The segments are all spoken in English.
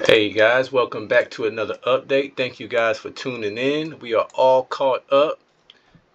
Hey guys, welcome back to another update. Thank you guys for tuning in. We are all caught up.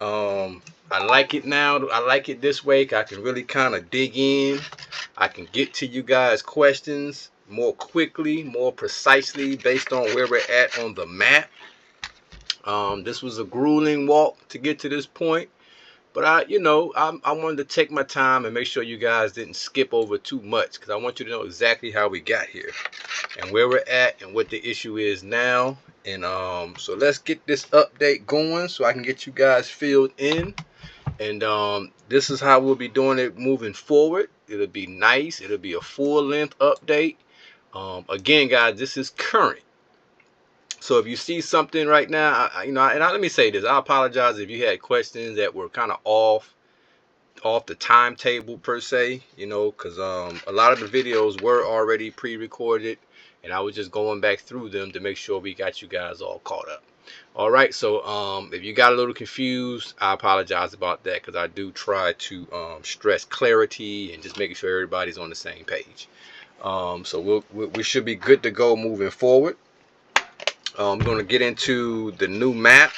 I like it now. I like it this way. I can really kind of dig in. I can get to you guys' questions more quickly, more precisely based on where we're at on the map. This was a grueling walk to get to this point. But I wanted to take my time and make sure you guys didn't skip over too much because I want you to know exactly how we got here and where we're at and what the issue is now. And so let's get this update going so I can get you guys filled in. And this is how we'll be doing it moving forward. It'll be nice. It'll be a full-length update. Again, guys, this is current. So if you see something right now, let me say this. I apologize if you had questions that were kind of off the timetable per se, because a lot of the videos were already pre-recorded, and I was just going back through them to make sure we got you guys all caught up. All right, so if you we little confused, I apologize about that because I do try to stress clarity and just making sure everybody's on the same page. So we should be good to go moving forward. I'm going to get into the new map.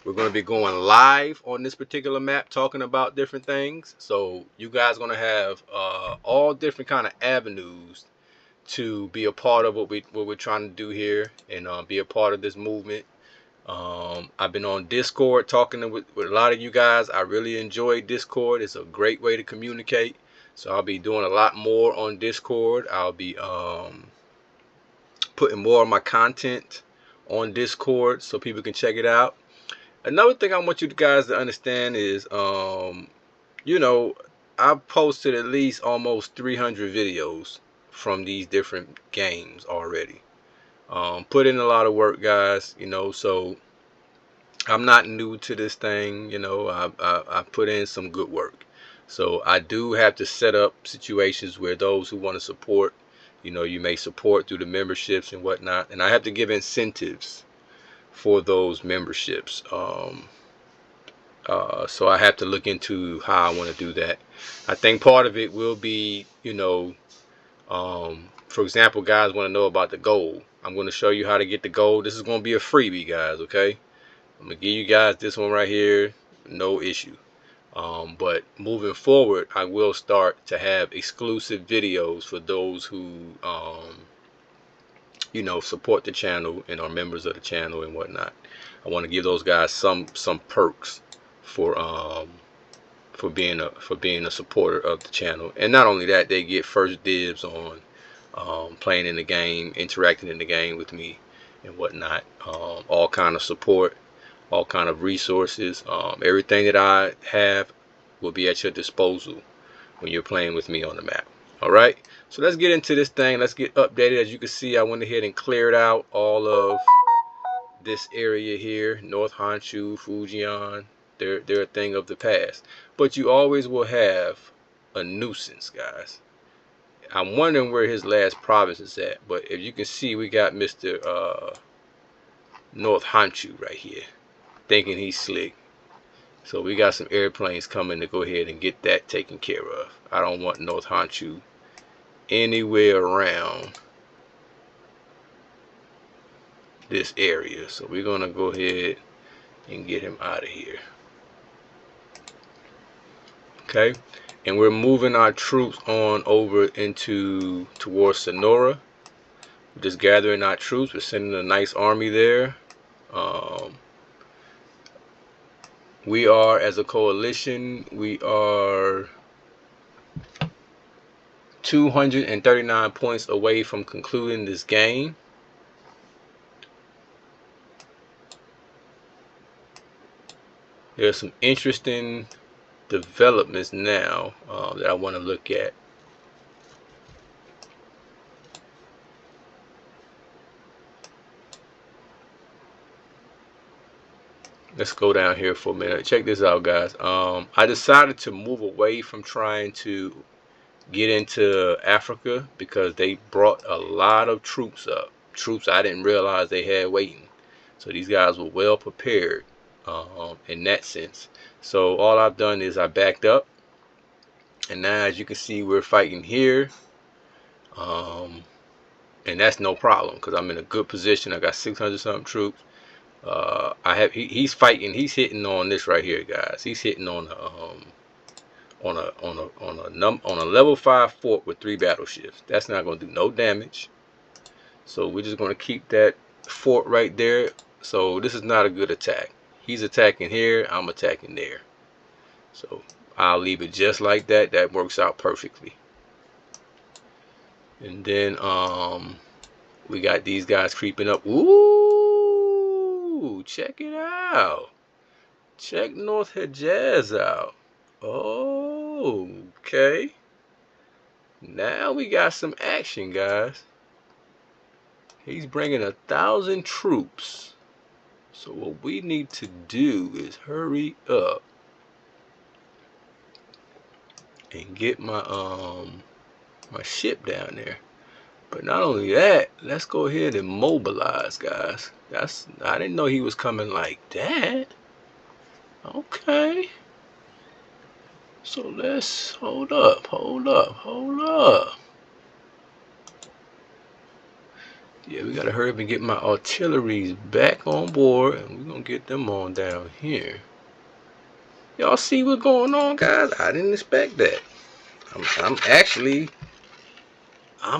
We're going to be going live on this particular map talking about different things. So you guys are going to have all different kind of avenues to be a part of what we're trying to do here and be a part of this movement. I've been on Discord talking with a lot of you guys. I really enjoy Discord. It's a great way to communicate. So I'll be doing a lot more on Discord. I'll be putting more of my content on Discord so people can check it out. Another thing I want you guys to understand is, I've posted at least almost 300 videos from these different games already. Put in a lot of work, guys, so I'm not new to this thing, I put in some good work. So I do have to set up situations where those who want to support, you may support through the memberships and whatnot. And I have to give incentives for those memberships. So I have to look into how I want to do that. I think part of it will be, for example, guys want to know about the gold. I'm going to show you how to get the gold. This is going to be a freebie, guys, okay? I'm going to give you guys this one right here, no issue. But moving forward, I will start to have exclusive videos for those who, support the channel and are members of the channel and whatnot. I want to give those guys some perks for being a supporter of the channel. And not only that, they get first dibs on playing in the game, interacting in the game with me and whatnot. All kind of support, all kind of resources. Everything that I have will be at your disposal when you're playing with me on the map. All right, so let's get into this thing. Let's get updated. As you can see, I went ahead and cleared out all of this area here. North Honshu, Fujian, they're a thing of the past. But you always will have a nuisance, guys. I'm wondering where his last province is at. But if you can see, we got Mr. North Honshu right here, thinking he's slick. So we got some airplanes coming to go ahead and get that taken care of. I don't want North Honshu anywhere around this area. So we're going to go ahead and get him out of here. Okay, and we're moving our troops on over towards Sonora. We're just gathering our troops. We're sending a nice army there. We are, as a coalition, we are 239 points away from concluding this game. There's some interesting developments now that I want to look at. Let's go down here for a minute. Check this out, guys. I decided to move away from trying to get into Africa because they brought a lot of troops up. Troops I didn't realize they had waiting. So these guys were well prepared in that sense. So all I've done is I backed up. And now, as you can see, we're fighting here. and that's no problem because I'm in a good position. I got 600 something troops. He's fighting. He's hitting on this right here, guys. He's hitting on a level 5 fort with 3 battleships. That's not going to do no damage. So we're just going to keep that fort right there. So this is not a good attack. He's attacking here. I'm attacking there. So I'll leave it just like that. That works out perfectly. And then we got these guys creeping up. Ooh, check it out. Check North Hejaz out. Oh, okay. Now we got some action, guys. He's bringing 1,000 troops. So what we need to do is hurry up and get my ship down there. But not only that, let's go ahead and mobilize, guys. I didn't know he was coming like that. Okay. So let's hold up. Yeah, we gotta hurry up and get my artilleries back on board, and we're gonna get them on down here. Y'all see what's going on, guys? I didn't expect that. I'm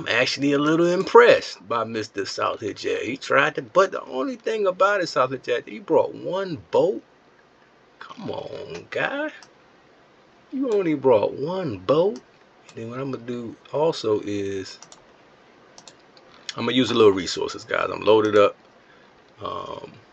actually a little impressed by Mr. South Hejaz. He tried to, but the only thing about it, South Hejaz, he brought 1 boat. Come on, guy. You only brought 1 boat. And then what I'm gonna do also is I'm gonna use a little resources, guys. I'm loaded up. Hold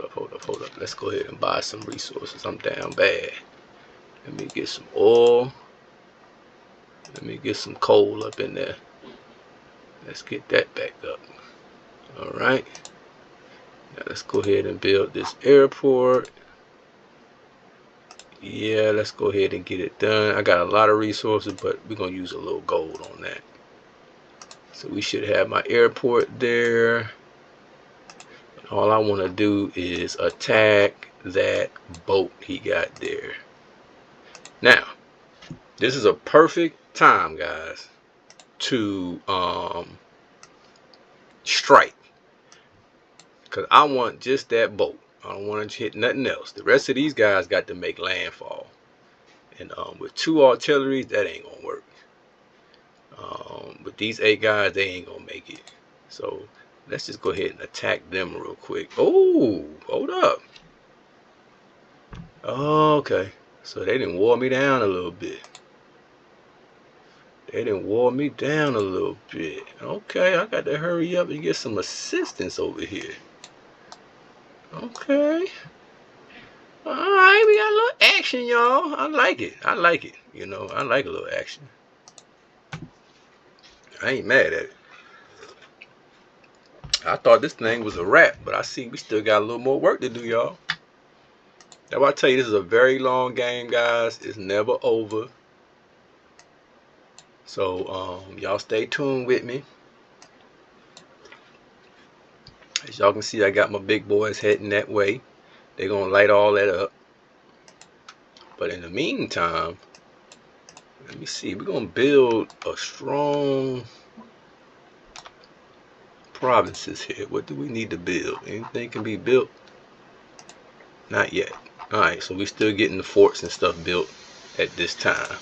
up. Let's go ahead and buy some resources. I'm down bad. Let me get some oil. Let me get some coal up in there. Let's get that back up. All right. Now let's go ahead and build this airport. Yeah, let's go ahead and get it done. I got a lot of resources, but we're gonna use a little gold on that. So we should have my airport there. All I want to do is attack that boat he got there. Now, this is a perfect time, guys, to strike, because I want just that boat. I don't want to hit nothing else. The rest of these guys got to make landfall, and with 2 artillery, that ain't gonna work. With these 8 guys, they ain't gonna make it. So let's just go ahead and attack them real quick. Oh, hold up. Okay, so they didn't wore me down a little bit. Okay, I got to hurry up and get some assistance over here. Okay. Alright, we got a little action, y'all. I like it. You know, I like a little action. I ain't mad at it. I thought this thing was a wrap, but I see we still got a little more work to do, y'all. That's why I tell you, this is a very long game, guys. It's never over. So, y'all stay tuned with me. As y'all can see, I got my big boys heading that way. They're going to light all that up. But in the meantime, let me see. We're going to build a strong provinces here. What do we need to build? Anything can be built? Not yet. Alright, so we're still getting the forts and stuff built at this time.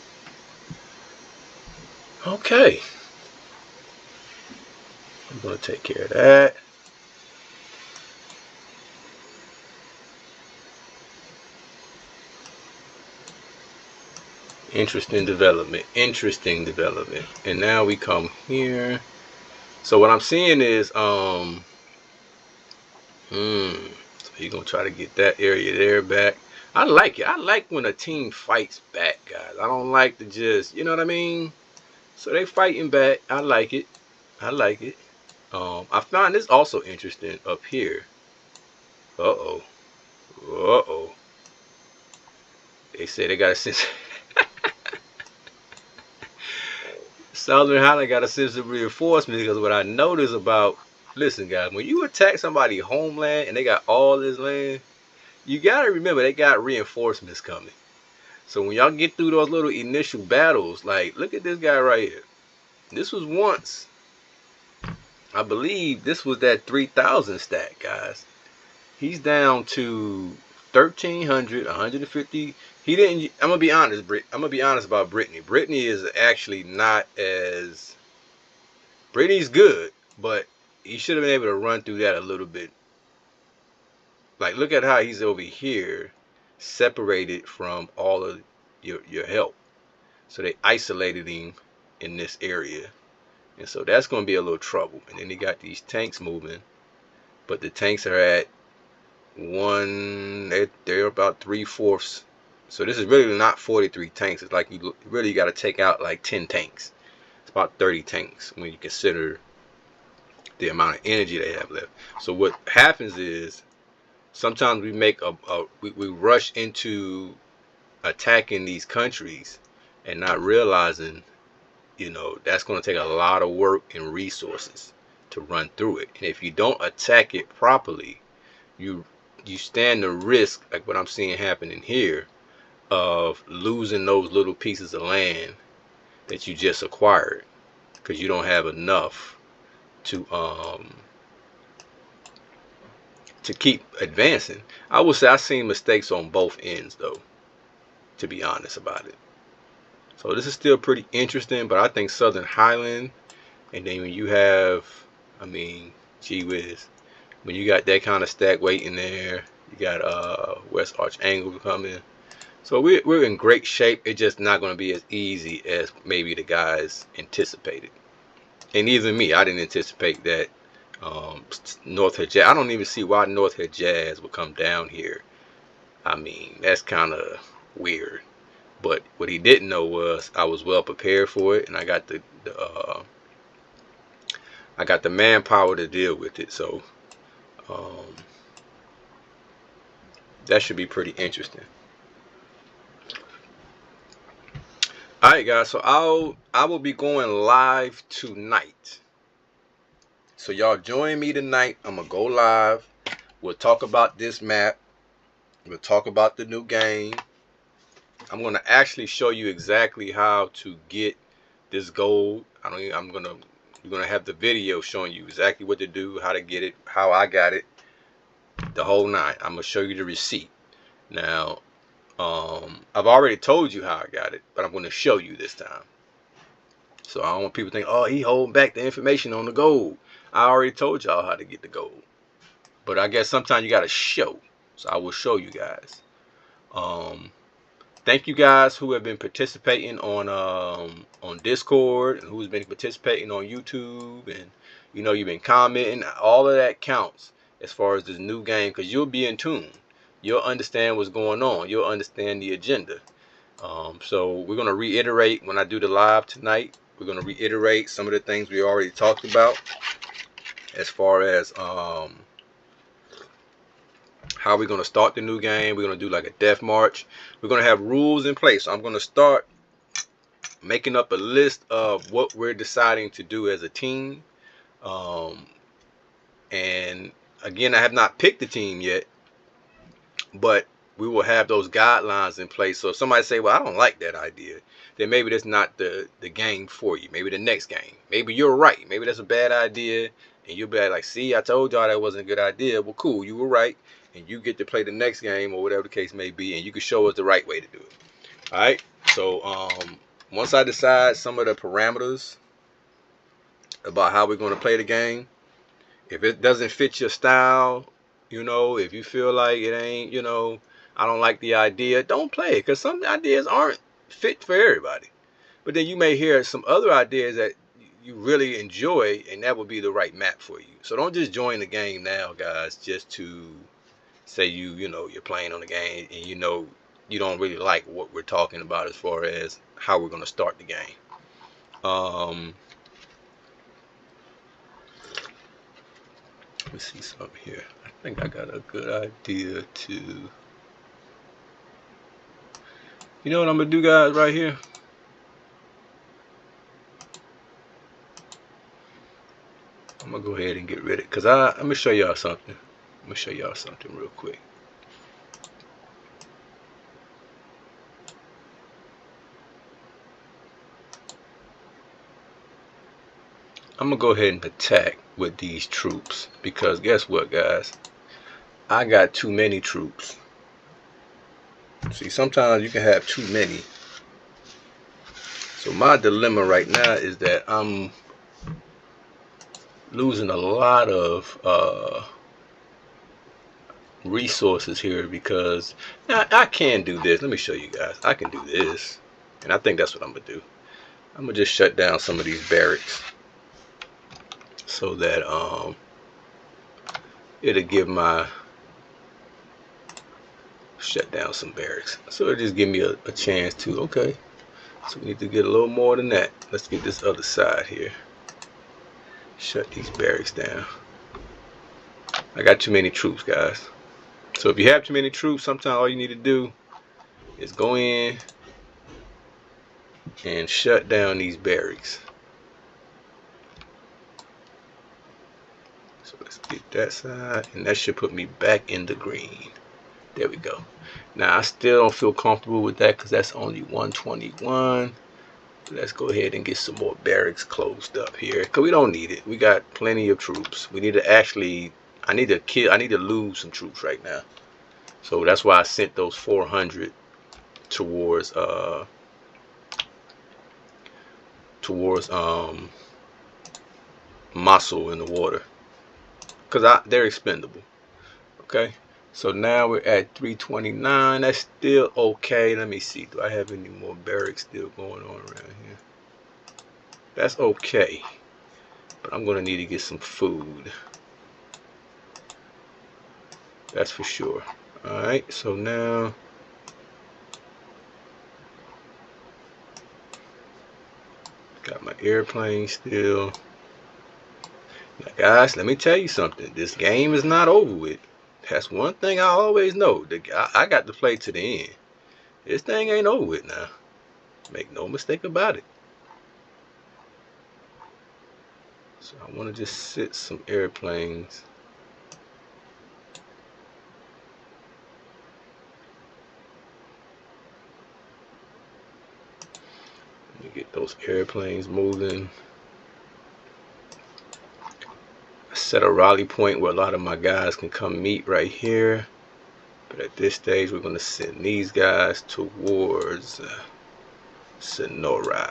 Okay. I'm going to take care of that. Interesting development. And now we come here. So what I'm seeing is so you're gonna try to get that area there back. I like it. I like when a team fights back, guys. I don't like to just, you know what I mean? So they fighting back. I like it. I found this also interesting up here. They say they got a sense. Southern Highland got a sense of reinforcement, because what I noticed about, listen guys, when you attack somebody's homeland and they got all this land, you gotta remember they got reinforcements coming. So when y'all get through those little initial battles, like look at this guy right here. This was once, I believe, this was that 3,000 stack, guys. He's down to 1,300, 150. He didn't. I'm gonna be honest, I'm gonna be honest about Brittany. Brittany is actually not as. Brittany's good, but he should have been able to run through that a little bit. Like, look at how he's over here, separated from all of your help. So they isolated him in this area, and so that's gonna be a little trouble. And then he got these tanks moving, but the tanks are at they're about 3/4. So this is really not 43 tanks. It's like you really got to take out like 10 tanks. It's about 30 tanks when you consider the amount of energy they have left. So what happens is sometimes we make we rush into attacking these countries and not realizing, that's going to take a lot of work and resources to run through it. And if you don't attack it properly, you stand the risk, like what I'm seeing happening here, of losing those little pieces of land that you just acquired because you don't have enough to keep advancing. I would say I've seen mistakes on both ends, though, to be honest about it. So this is still pretty interesting, but I think Southern Highland, and then when you have, gee whiz, when you got that kind of stack waiting there, you got West Arch Angle coming. So we're in great shape. It's just not going to be as easy as maybe the guys anticipated. And even me, I didn't anticipate that North Hejaz. I don't even see why North Hejaz would come down here. That's kind of weird. But what he didn't know was I was well prepared for it, and I got the manpower to deal with it. So that should be pretty interesting. Alright guys, so I will be going live tonight. So y'all join me tonight. I'm gonna go live. We'll talk about this map. We'll talk about the new game. I'm gonna actually show you exactly how to get this gold. You're gonna have the video showing you exactly what to do, how to get it, how I got it, the whole nine. I'm gonna show you the receipt. Now, I've already told you how I got it, but I'm gonna show you this time. So I don't want people to think, oh, he holding back the information on the gold. I already told y'all how to get the gold. But I guess sometimes you gotta show. So I will show you guys. Thank you guys who have been participating on Discord and who's been participating on YouTube, and you've been commenting. All of that counts as far as this new game, because you'll be in tune. You'll understand what's going on. You'll understand the agenda. So we're gonna reiterate when I do the live tonight. We're gonna reiterate some of the things we already talked about as far as how we're going to start the new game. We're going to do like a death march. We're going to have rules in place. So I'm going to start making up a list of what we're deciding to do as a team. And again, I have not picked the team yet, but we will have those guidelines in place. So if somebody say, well, I don't like that idea, then maybe that's not the game for you. Maybe the next game. Maybe you're right. Maybe that's a bad idea. And you'll be like, see, I told y'all that wasn't a good idea. Well, cool, you were right. And you get to play the next game or whatever the case may be. And you can show us the right way to do it. All right. So once I decide some of the parameters about how we're going to play the game, if it doesn't fit your style, if you feel like it ain't, I don't like the idea, don't play it, because some ideas aren't fit for everybody. But then you may hear some other ideas that you really enjoy, and that will be the right map for you. So don't just join the game now, guys, just to say you're playing on the game and you don't really like what we're talking about as far as how we're going to start the game. Let me see something here. I think I got a good idea to... You know what I'm going to do, guys, right here? I'm going to go ahead and get rid of it, because I'm going to show y'all something. I'm going to show y'all something real quick. I'm gonna go ahead and attack with these troops, because guess what, guys? I got too many troops. See, sometimes you can have too many. So my dilemma right now is that I'm losing a lot of resources here, because now I can do this. Let me show you guys. I can do this, and I think that's what I'm gonna do. I'm gonna just shut down some of these barracks so that it'll give my shut down some barracks. So it'll just give me a chance to, okay, so we need to get a little more than that. Let's get this other side here. Shut these barracks down. I got too many troops, guys. So if you have too many troops, sometimes all you need to do is go in and shut down these barracks. So let's get that side, and that should put me back in the green. There we go. Now I still don't feel comfortable with that because that's only 121. Let's go ahead and get some more barracks closed up here, because we don't need it. We got plenty of troops. We need to actually, I need to lose some troops right now. So that's why I sent those 400 towards Mosul in the water, because they're expendable. Okay, so now we're at 329. That's still okay. Let me see, do I have any more barracks still going on around here? That's okay, but I'm gonna need to get some food, that's for sure. All right, so now got my airplane still. Now guys, let me tell you something. This game is not over with. That's one thing I always know. I got to play to the end. This thing ain't over with now. Make no mistake about it. So I want to just sit some airplanes. Let me get those airplanes moving. Set a rally point where a lot of my guys can come meet right here, but at this stage we're going to send these guys towards Sonora.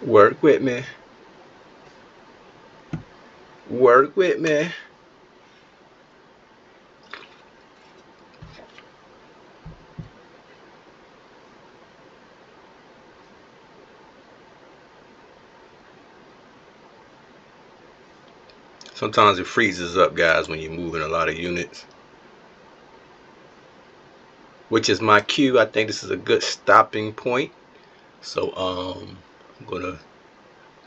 Work with me. Work with me. Sometimes it freezes up, guys, when you're moving a lot of units, which is my cue. I think this is a good stopping point. So I'm gonna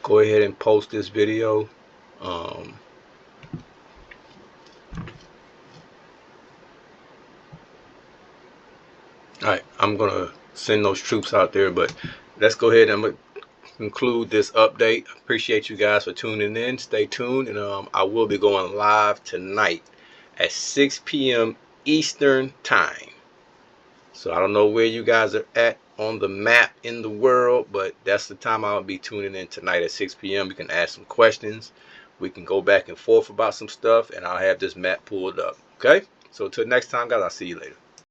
go ahead and post this video. Alright, I'm gonna send those troops out there, but let's go ahead and I'm gonna conclude this update. Appreciate you guys for tuning in. Stay tuned, and I will be going live tonight at 6 p.m. Eastern time. So I don't know where you guys are at on the map in the world, but that's the time I'll be tuning in tonight at 6 p.m. We can ask some questions. We can go back and forth about some stuff, and I'll have this map pulled up. Okay? So until next time, guys, I'll see you later.